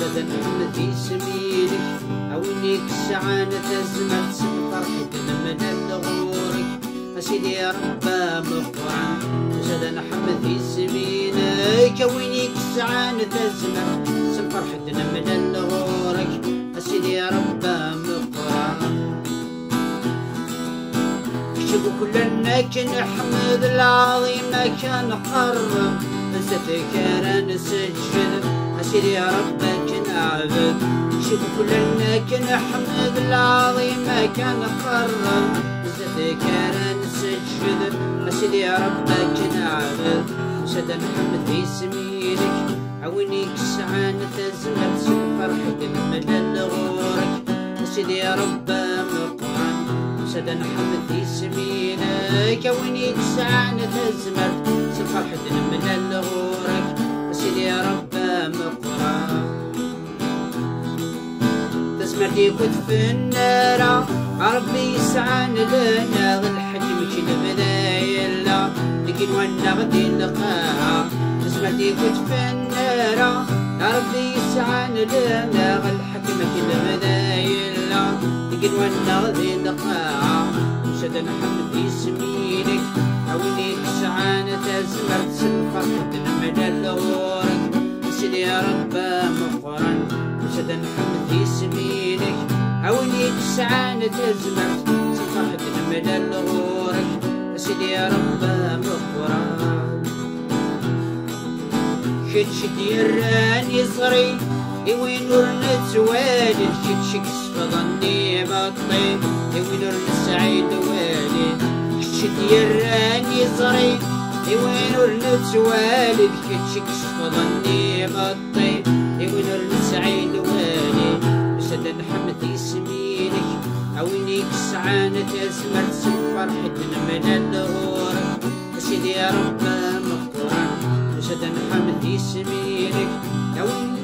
زاد نحمد في سمينك عاونيك السعانة تزمت فرحة من الغورك أسيدي يا ربا مغفران زاد نحمد في سمينك عاونيك السعانة تزمت فرحة من الغورك أسيدي يا ربا مغفران شوفوا كلنا كنحمد العظيم كان قرب نسيت كان نسجد أسيدي يا رب كنعبد شوفوا كلنا كنحمد العظيم كان قرب نسيت كان نسجد أسيدي يا رب كنعبد زاد نحمد في سمينك عاونيك السعانة تزمت فرحة من الغورك أسيدي يا رب مقرن زاد نحمد في سمينك عاونيك السعانة تزمت فرحة من الغورك أسيدي يا رب مقرن تسمرتي كنت في النار ربي يسعان لنا الحكم كي البداية لكن وانا غدي نلقاها تسمرتي كنت في النار ربي يسعان لنا الحكم كي البداية لكن وانا غدي نلقاها زاد نحمد في سمينك عاونيك السعانة تزمرت فرحة من الغورك أسيدي يا رب مغفران زاد نحمد في سمينك عاونيك السعانة تزمرت فرحة من الغورك أسيدي يا رب مغفران شد يراني صغري وين نور نتوالد شد ظني بطي وين نور نسعيد والد شد يراني صغري وين نور نتوالد شد ظني بطي وين نور نسعيد والد زاد نحمد في سمينك عاونيك السعانة تزمرت فرحة من الغورك أسيدي يا رب مغفران زاد نحمد في سمينك عاونيك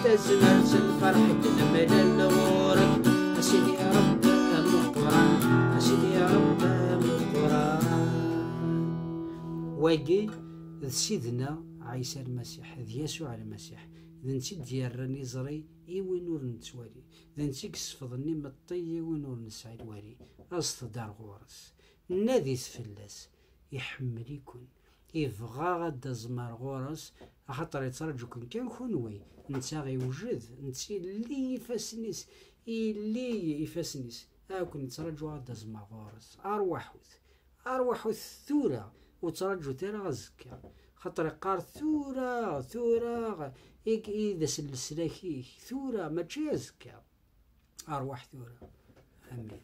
تزمرت فرحة من الغورك أسيدي يا رب مغفران أسيدي يا رب مغفران. واقي سيدنا عيسى المسيح يسوع المسيح إذا نسيت ديال زري وين نور نتوالي إذا نسيت صفضني مطي وين نور نسعد والي أصدر غورس نادي سفلاس يحمليكن يبغى غدا زمار غورس خاطر يترجوكن كان كونوي نتا غيوجد نتي اللي يفاسنيس اللي يفاسنيس كون نترجو غدا زمار غورس أرواحوث ثورة وترجو تيرا غزكا خاطر قار ثورة إذا سلسلاكي ثورة ما تجازكا أرواح ثورة. آمين.